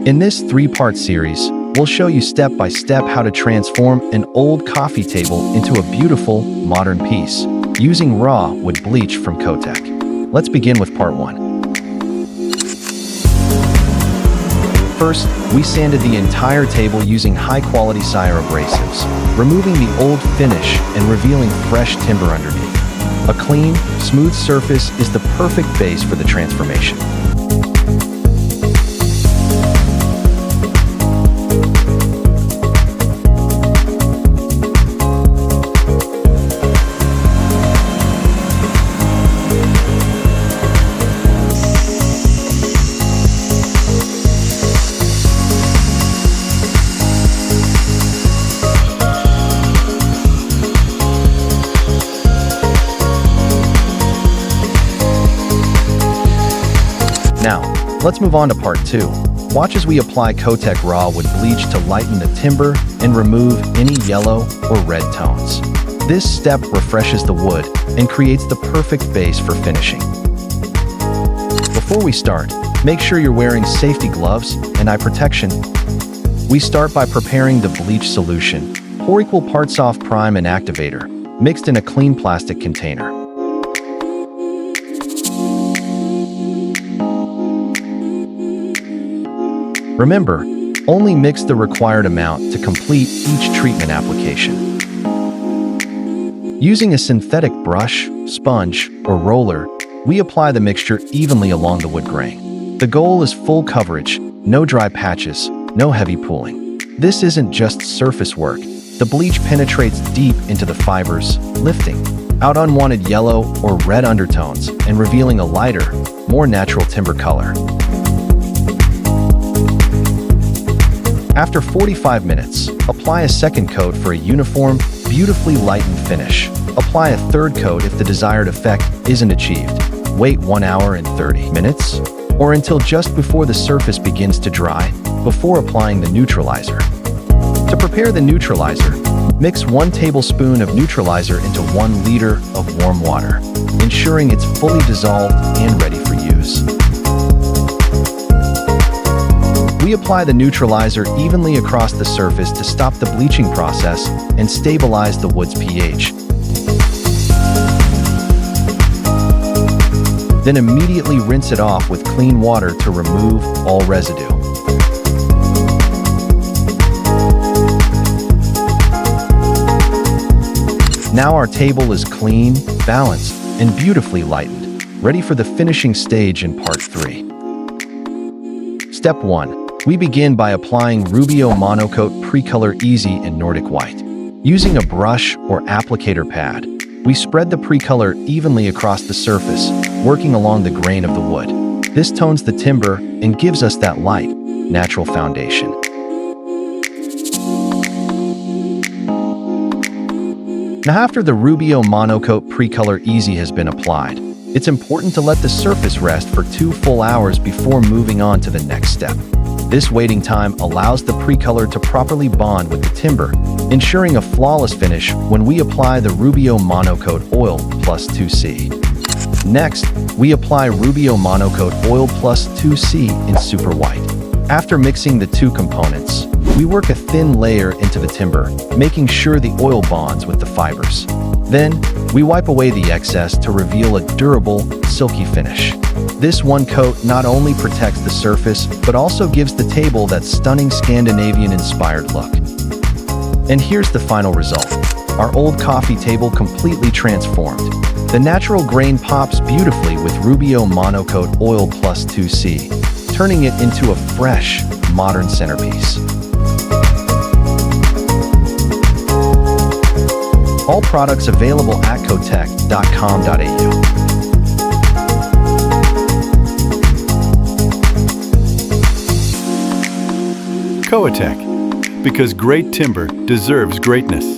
In this 3-part series, we'll show you step by step how to transform an old coffee table into a beautiful, modern piece, using raw wood bleach from Coatek. Let's begin with part 1. First, we sanded the entire table using high-quality Sire abrasives, removing the old finish and revealing fresh timber underneath. A clean, smooth surface is the perfect base for the transformation. Now, let's move on to part 2. Watch as we apply Coatek Raw Wood Bleach to lighten the timber and remove any yellow or red tones. This step refreshes the wood and creates the perfect base for finishing. Before we start, make sure you're wearing safety gloves and eye protection. We start by preparing the bleach solution. Pour equal parts of prime and activator, mixed in a clean plastic container. Remember, only mix the required amount to complete each treatment application. Using a synthetic brush, sponge, or roller, we apply the mixture evenly along the wood grain. The goal is full coverage, no dry patches, no heavy pooling. This isn't just surface work. The bleach penetrates deep into the fibers, lifting out unwanted yellow or red undertones and revealing a lighter, more natural timber color. After 45 minutes, apply a second coat for a uniform, beautifully lightened finish. Apply a third coat if the desired effect isn't achieved. Wait 1 hour and 30 minutes, or until just before the surface begins to dry, before applying the neutralizer. To prepare the neutralizer, mix 1 tablespoon of neutralizer into 1 liter of warm water, ensuring it's fully dissolved and ready for use. We apply the neutralizer evenly across the surface to stop the bleaching process and stabilize the wood's pH. Then immediately rinse it off with clean water to remove all residue. Now our table is clean, balanced, and beautifully lightened, ready for the finishing stage in part 3. Step 1. We begin by applying Rubio Monocoat Pre-Color Easy in Nordic White. Using a brush or applicator pad, we spread the pre-color evenly across the surface, working along the grain of the wood. This tones the timber and gives us that light, natural foundation. Now, after the Rubio Monocoat Pre-Color Easy has been applied, it's important to let the surface rest for 2 full hours before moving on to the next step. This waiting time allows the pre-color to properly bond with the timber, ensuring a flawless finish when we apply the Rubio Monocoat Oil plus 2C. Next, we apply Rubio Monocoat Oil plus 2C in Super White. After mixing the 2 components, we work a thin layer into the timber, making sure the oil bonds with the fibers. Then, we wipe away the excess to reveal a durable, silky finish. This 1 coat not only protects the surface, but also gives the table that stunning Scandinavian-inspired look. And here's the final result. Our old coffee table completely transformed. The natural grain pops beautifully with Rubio Monocoat Oil plus 2C, turning it into a fresh, modern centerpiece. All products available at coatek.com.au. Coatek, because great timber deserves greatness.